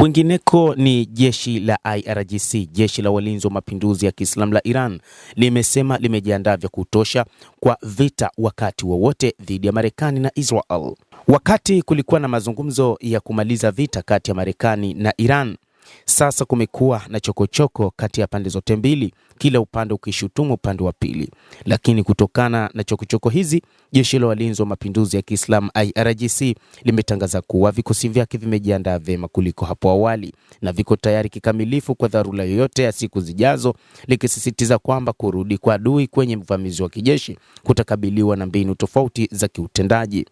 Kwingineko ni jeshi la IRGC, jeshi la walinzi wa mapinduzi ya Kiislamu la Iran, limesema limejiandaa vya kutosha kwa vita wakati wowote dhidi ya Marekani na Israel. Wakati kulikuwa na mazungumzo ya kumaliza vita kati ya Marekani na Iran, sasa kumekuwa na chokochoko kati ya pande zote mbili, kila upande ukishutumu upande wa pili. Lakini kutokana na chokochoko hizi, jeshi la walinzi wa mapinduzi ya Kiislamu IRGC limetangaza kuwa vikosi vyake vimejiandaa vyema kuliko hapo awali na viko tayari kikamilifu kwa dharura yoyote ya siku zijazo, likisisitiza kwamba kurudi kwa adui kwenye mvamizi wa kijeshi kutakabiliwa na mbinu tofauti za kiutendaji.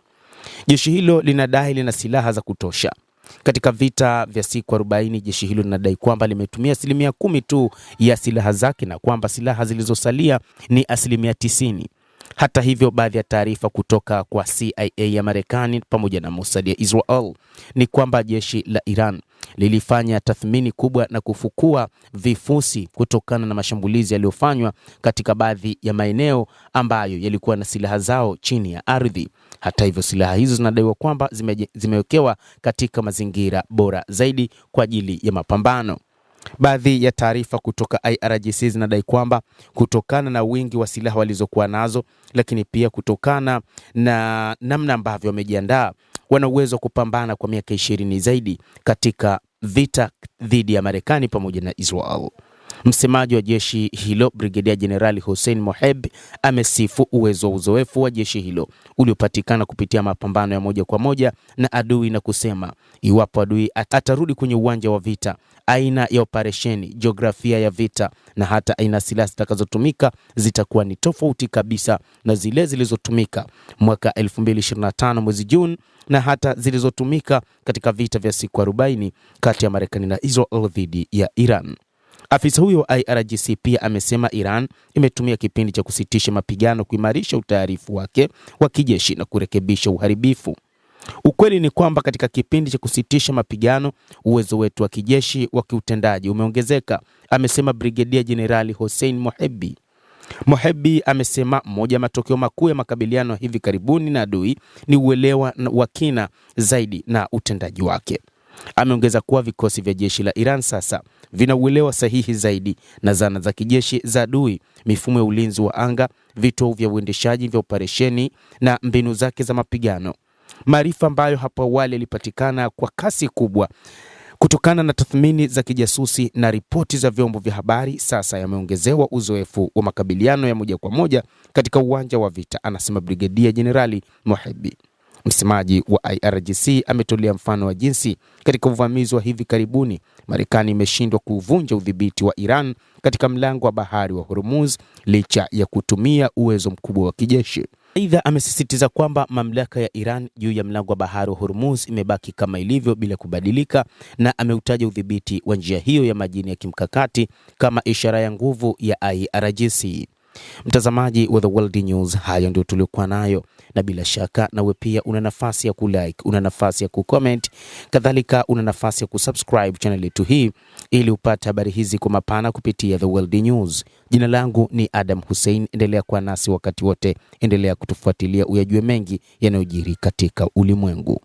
Jeshi hilo linadai lina silaha za kutosha. Katika vita vya siku 40, jeshi hilo linadai kwamba limetumia 10% tu ya silaha zake na kwamba silaha zilizosalia ni 90%. Hata hivyo, baadhi ya taarifa kutoka kwa CIA ya Marekani pamoja na Mossad ya Israel ni kwamba jeshi la Iran lilifanya tathmini kubwa na kufukua vifusi kutokana na mashambulizi yaliyofanywa katika baadhi ya maeneo ambayo yalikuwa na silaha zao chini ya ardhi. Hata hivyo, silaha hizo zinadaiwa kwamba zimewekewa katika mazingira bora zaidi kwa ajili ya mapambano. Baadhi ya taarifa kutoka IRGC zinadai kwamba kutokana na wingi wa silaha walizokuwa nazo, lakini pia kutokana na namna ambavyo wamejiandaa, wana uwezo wa kupambana kwa miaka 20 zaidi katika vita dhidi ya Marekani pamoja na Israel. Msemaji wa jeshi hilo, Brigedia Jenerali Hossein Moheb, amesifu uzoefu wa jeshi hilo uliopatikana kupitia mapambano ya moja kwa moja na adui na kusema iwapo adui atarudi kwenye uwanja wa vita, aina ya operesheni, jiografia ya vita na hata aina silaha zitakazotumika zitakuwa ni tofauti kabisa na zile zilizotumika mwaka 2025 mwezi Juni na hata zilizotumika katika vita vya siku 40 kati ya Marekani na Israel dhidi ya Iran. Afisa huyo wa IRGC pia amesema Iran imetumia kipindi cha kusitisha mapigano kuimarisha utayarifu wake wa kijeshi na kurekebisha uharibifu. Ukweli ni kwamba katika kipindi cha kusitisha mapigano, uwezo wetu wa kijeshi wa kiutendaji umeongezeka, amesema Brigedia Jenerali Hossein Mohebi. Mohebi amesema moja ya matokeo makuu ya makabiliano hivi karibuni na adui ni uelewa wa kina zaidi na utendaji wake. Ameongeza kuwa vikosi vya jeshi la Iran sasa vina uelewa sahihi zaidi na zana za kijeshi za adui, mifumo ya ulinzi wa anga, vituo vya uendeshaji vya operesheni na mbinu zake za mapigano. Maarifa ambayo hapo awali yalipatikana kwa kasi kubwa kutokana na tathmini za kijasusi na ripoti za vyombo vya habari sasa yameongezewa uzoefu wa makabiliano ya moja kwa moja katika uwanja wa vita, anasema Brigedia Jenerali Mohebi. Msemaji wa IRGC ametolea mfano wa jinsi katika uvamizi wa hivi karibuni Marekani imeshindwa kuvunja udhibiti wa Iran katika mlango wa bahari wa Hormuz licha ya kutumia uwezo mkubwa wa kijeshi. Aidha, amesisitiza kwamba mamlaka ya Iran juu ya mlango wa bahari wa Hormuz imebaki kama ilivyo bila kubadilika, na ameutaja udhibiti wa njia hiyo ya majini ya kimkakati kama ishara ya nguvu ya IRGC. Mtazamaji wa The World News, hayo ndio tuliokuwa nayo, na bila shaka nawe pia una nafasi ya kulike, una nafasi ya kucomment, kadhalika una nafasi ya kusubscribe channel yetu hii ili upate habari hizi kwa mapana kupitia The World News. Jina langu ni Adam Hussein, endelea kuwa nasi wakati wote, endelea kutufuatilia uyajue mengi yanayojiri katika ulimwengu.